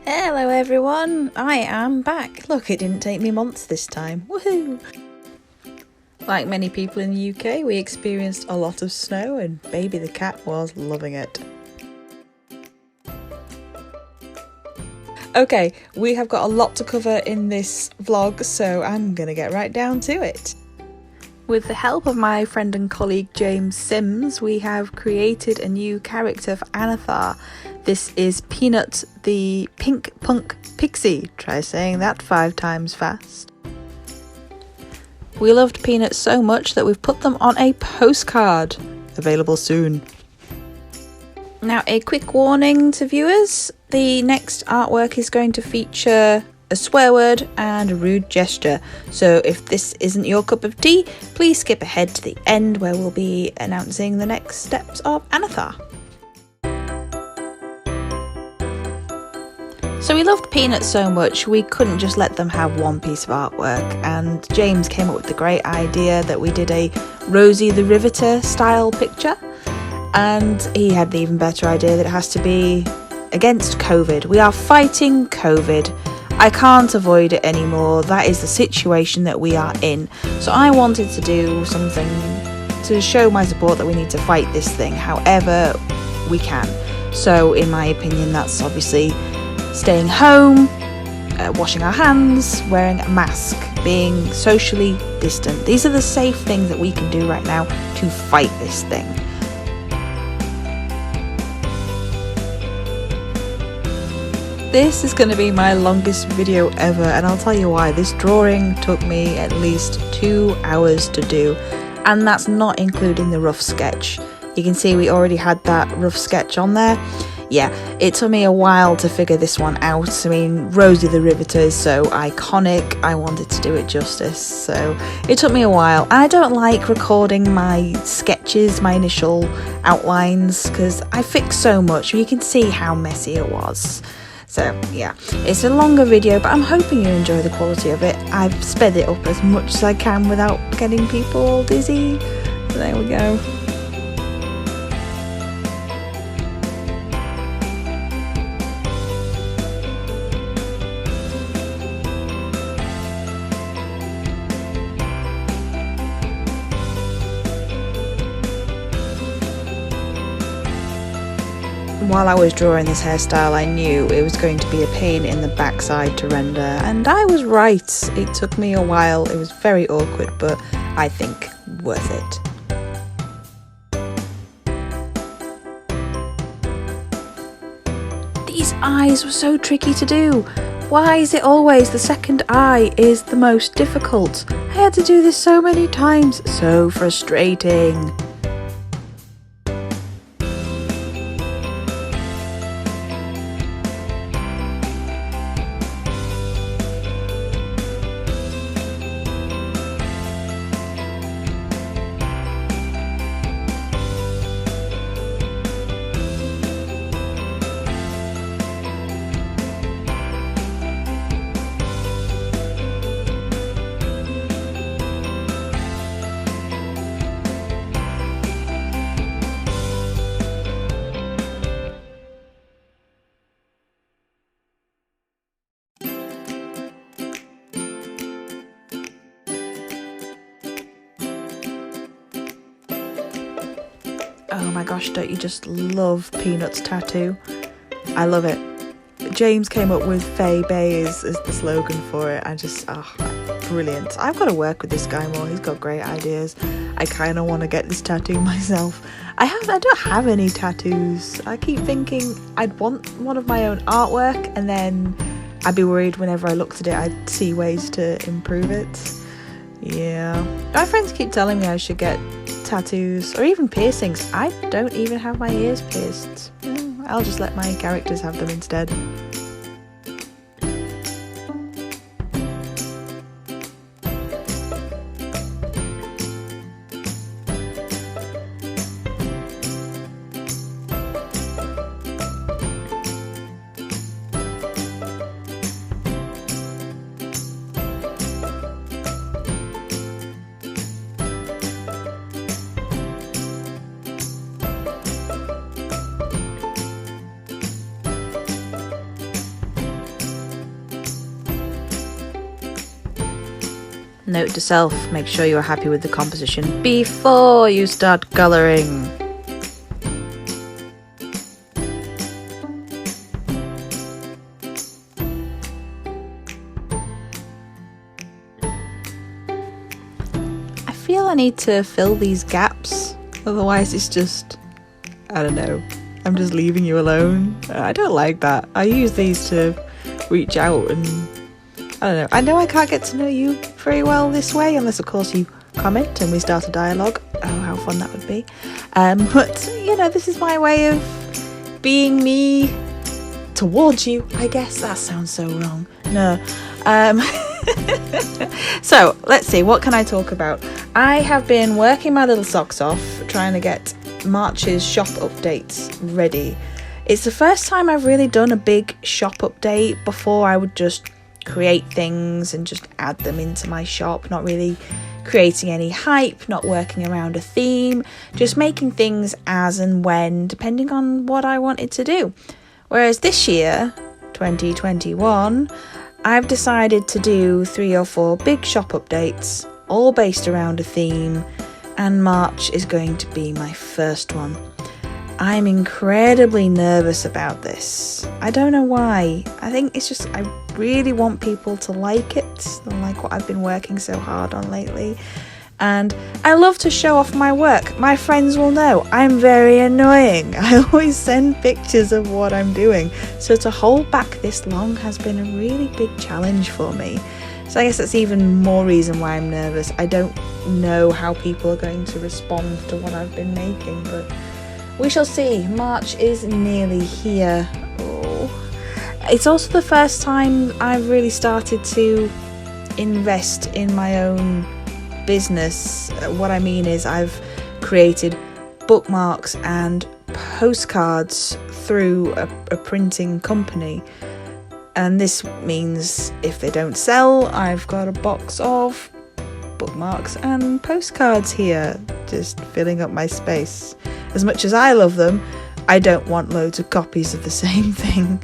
Hello everyone, I am back. Look, it didn't take me months this time. Woohoo! Like many people in the UK, we experienced a lot of snow and baby the cat was loving it. Okay, we have got a lot to cover in this vlog, so I'm gonna get right down to it. With the help of my friend and colleague James Sims, we have created a new character for Anathar. This is Peanut, the pink punk pixie. Try saying that 5 times fast. We loved Peanut so much that we've put them on a postcard. Available soon. Now, a quick warning to viewers. The next artwork is going to feature a swear word and a rude gesture. So if this isn't your cup of tea, please skip ahead to the end where we'll be announcing the next steps of Anathar. So we loved Peanut so much we couldn't just let them have one piece of artwork, and James came up with the great idea that we did a Rosie the Riveter style picture, and he had the even better idea that it has to be against COVID. We are fighting COVID. I can't avoid it anymore. That is the situation that we are in. So I wanted to do something to show my support that we need to fight this thing however we can. So in my opinion, that's obviously staying home, washing our hands, wearing a mask, being socially distant. These are the safe things that we can do right now to fight this thing. This is going to be my longest video ever, and I'll tell you why. This drawing took me at least 2 hours to do, and that's not including the rough sketch. You can see we already had that rough sketch on there. Yeah, it took me a while to figure this one out. I mean, Rosie the Riveter is so iconic, I wanted to do it justice, so it took me a while. And I don't like recording my sketches, my initial outlines, because I fixed so much. You can see how messy it was. So yeah, it's a longer video, but I'm hoping you enjoy the quality of it. I've sped it up as much as I can without getting people all dizzy. So there we go. While I was drawing this hairstyle, I knew it was going to be a pain in the backside to render, and I was right. It took me a while, it was very awkward, but I think worth it. These eyes were so tricky to do. Why is it always the second eye is the most difficult? I had to do this so many times, so frustrating. Oh my gosh, don't you just love Peanut's tattoo? I love it. James came up with Faye Bay as the slogan for it. Brilliant. I've got to work with this guy more. He's got great ideas. I kind of want to get this tattoo myself. I don't have any tattoos. I keep thinking I'd want one of my own artwork, and then I'd be worried whenever I looked at it I'd see ways to improve it. Yeah. My friends keep telling me I should get tattoos or even piercings. I don't even have my ears pierced. I'll just let my characters have them instead. Note to self, make sure you are happy with the composition before you start colouring. I feel I need to fill these gaps, otherwise it's just, I don't know, I'm just leaving you alone. I don't like that. I use these to reach out and I know I can't get to know you very well this way, unless of course you comment and we start a dialogue. Oh, how fun that would be. But, you know, this is my way of being me towards you, I guess. That sounds so wrong. No. So, let's see, what can I talk about? I have been working my little socks off, trying to get March's shop updates ready. It's the first time I've really done a big shop update. Before I would just create things and just add them into my shop, not really creating any hype, not working around a theme, just making things as and when, depending on what I wanted to do. Whereas this year, 2021, I've decided to do 3 or 4 big shop updates, all based around a theme, and March is going to be my first one. I'm incredibly nervous about this. I don't know why. I think it's just I really want people to like it, like what I've been working so hard on lately. And I love to show off my work. My friends will know I'm very annoying. I always send pictures of what I'm doing. So to hold back this long has been a really big challenge for me. So I guess that's even more reason why I'm nervous. I don't know how people are going to respond to what I've been making, but we shall see. March is nearly here. Oh. It's also the first time I've really started to invest in my own business. What I mean is I've created bookmarks and postcards through a printing company. And this means if they don't sell, I've got a box of bookmarks and postcards here, just filling up my space. As much as I love them, I don't want loads of copies of the same thing.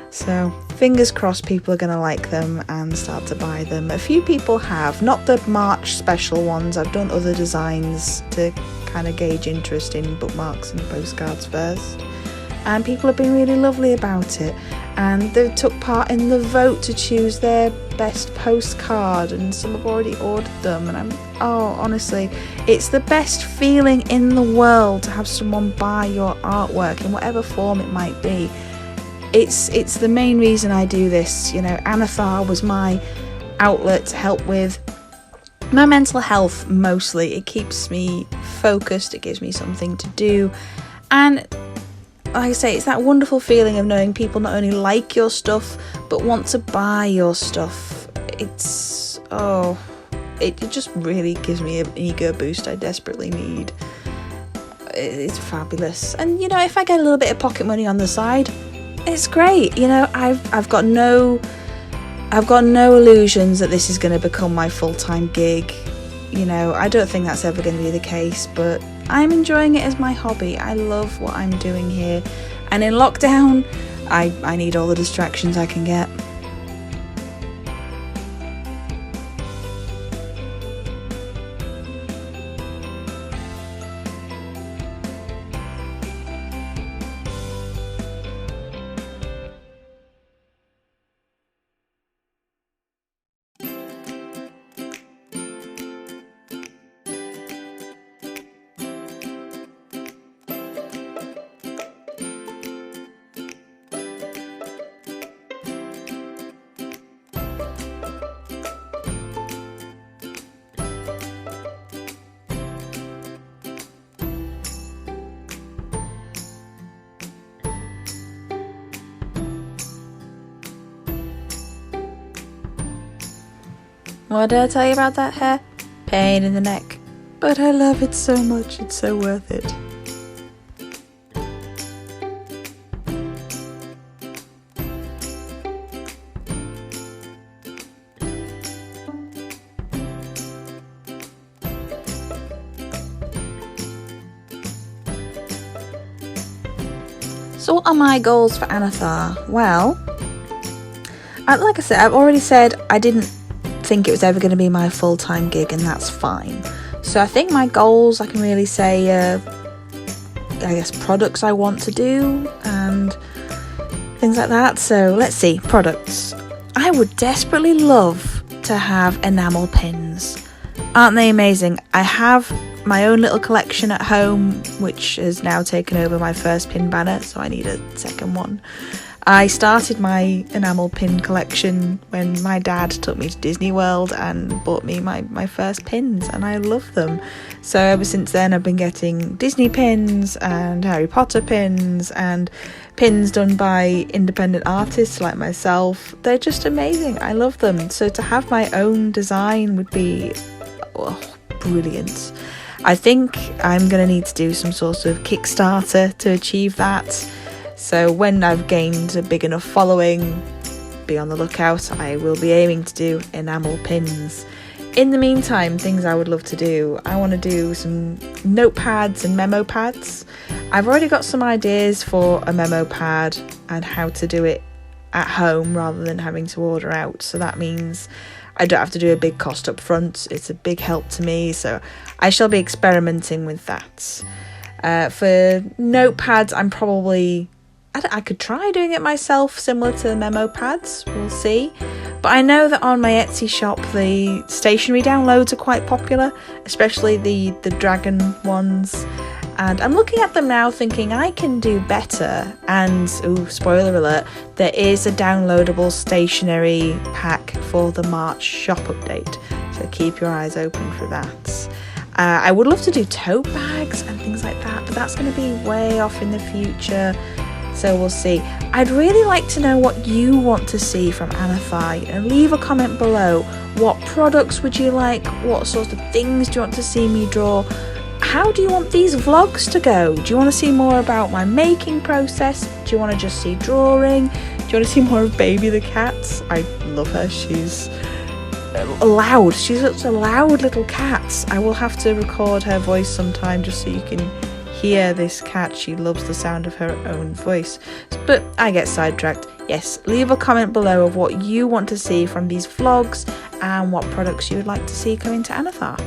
So fingers crossed people are going to like them and start to buy them. A few people have, not the March special ones. I've done other designs to kind of gauge interest in bookmarks and postcards first. And people have been really lovely about it. And they took part in the vote to choose their best postcard, and some have already ordered them. And honestly, it's the best feeling in the world to have someone buy your artwork in whatever form it might be. It's the main reason I do this. You know, Anathar was my outlet to help with my mental health mostly. It keeps me focused, it gives me something to do, and like I say, it's that wonderful feeling of knowing people not only like your stuff but want to buy your stuff. It just really gives me an ego boost I desperately need. It's fabulous. And you know, if I get a little bit of pocket money on the side, it's great. You know, I've got no illusions that this is going to become my full-time gig. You know, I don't think that's ever going to be the case, but I'm enjoying it as my hobby. I love what I'm doing here, and in lockdown I need all the distractions I can get. What did I tell you about that hair? Pain in the neck. But I love it so much, it's so worth it. So what are my goals for Anathar? Well, like I said, I've already said I didn't think it was ever going to be my full-time gig, and that's fine. So I think my goals, I can really say, I guess products I want to do and things like that. So let's see, products. I would desperately love to have enamel pins. Aren't they amazing? I have my own little collection at home, which has now taken over my first pin banner, so I need a second one. I started my enamel pin collection when my dad took me to Disney World and bought me my first pins, and I love them. So ever since then I've been getting Disney pins and Harry Potter pins and pins done by independent artists like myself. They're just amazing. I love them. So to have my own design would be brilliant. I think I'm going to need to do some sort of Kickstarter to achieve that. So when I've gained a big enough following, be on the lookout. I will be aiming to do enamel pins. In the meantime, things I would love to do. I want to do some notepads and memo pads. I've already got some ideas for a memo pad and how to do it at home rather than having to order out. So that means I don't have to do a big cost up front. It's a big help to me. So I shall be experimenting with that. For notepads, I could try doing it myself, similar to the memo pads, we'll see. But I know that on my Etsy shop, the stationery downloads are quite popular, especially the dragon ones. And I'm looking at them now thinking I can do better. And, spoiler alert, there is a downloadable stationery pack for the March shop update. So keep your eyes open for that. I would love to do tote bags and things like that, but that's going to be way off in the future. So we'll see. I'd really like to know what you want to see from Anathar. And leave a comment below. What products would you like? What sorts of things do you want to see me draw? How do you want these vlogs to go? Do you want to see more about my making process? Do you want to just see drawing? Do you want to see more of Baby the cat? I love her. She's loud. She's such a loud little cat. I will have to record her voice sometime just so you can hear this cat. She loves the sound of her own voice. But I get sidetracked. Yes, leave a comment below of what you want to see from these vlogs and what products you would like to see coming to Anathar.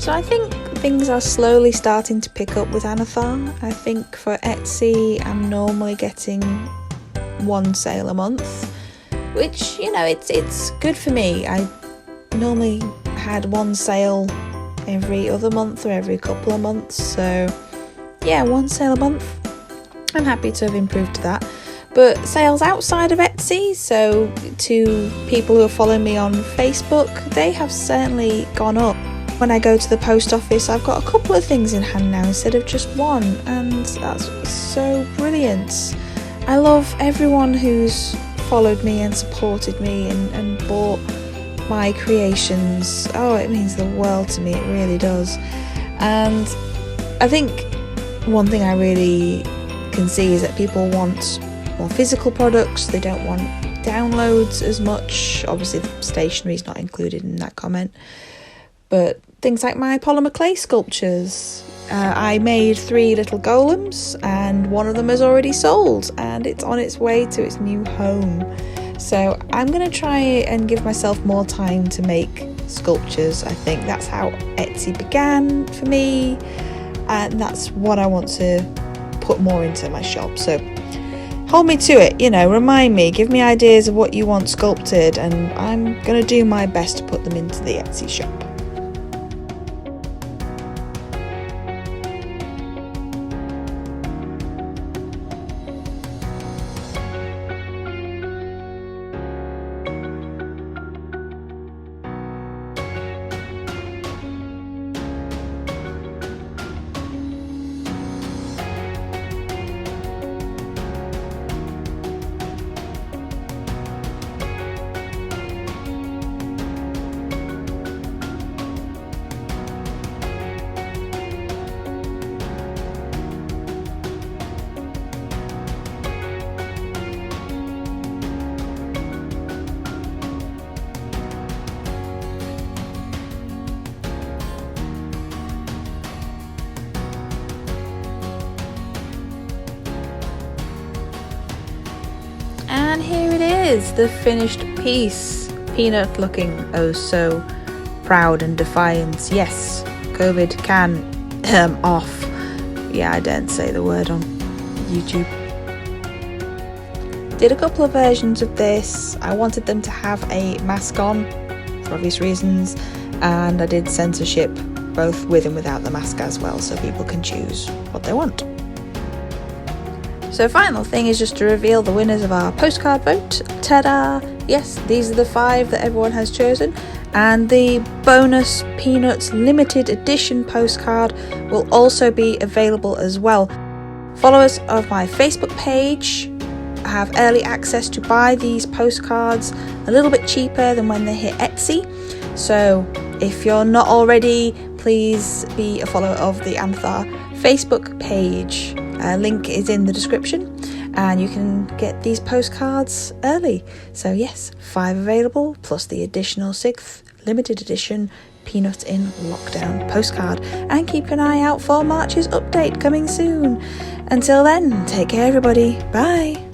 So I think things are slowly starting to pick up with Anathar. I think for Etsy, I'm normally getting one sale a month, which, you know, it's good for me. I normally had one sale every other month or every couple of months. So yeah, one sale a month. I'm happy to have improved to that. But sales outside of Etsy, so to people who are following me on Facebook, they have certainly gone up. When I go to the post office, I've got a couple of things in hand now instead of just one, and that's so brilliant. I love everyone who's followed me and supported me and bought my creations. Oh, it means the world to me, it really does. And I think one thing I really can see is that people want more physical products. They don't want downloads as much. Obviously, the stationery is not included in that comment. But things like my polymer clay sculptures. I made 3 little golems and one of them has already sold and it's on its way to its new home. So I'm going to try and give myself more time to make sculptures. I think that's how Etsy began for me, and that's what I want to put more into my shop. So hold me to it, remind me, give me ideas of what you want sculpted, and I'm going to do my best to put them into the Etsy shop. And here it is, the finished piece. Peanut looking oh so proud and defiant. Yes, COVID can off. Yeah, I daren't say the word on YouTube. Did a couple of versions of this. I wanted them to have a mask on for obvious reasons, and I did censorship both with and without the mask as well, so people can choose what they want. So final thing is just to reveal the winners of our postcard vote. Ta-da! Yes, these are the 5 that everyone has chosen, and the bonus Peanuts limited edition postcard will also be available as well. Followers of my Facebook page have early access to buy these postcards a little bit cheaper than when they hit Etsy. So if you're not already, please be a follower of the Anathar Facebook page. Link is in the description, and you can get these postcards early. So yes, 5 available plus the additional 6th limited edition Peanut in Lockdown postcard, and keep an eye out for March's update coming soon. Until then, take care everybody, bye.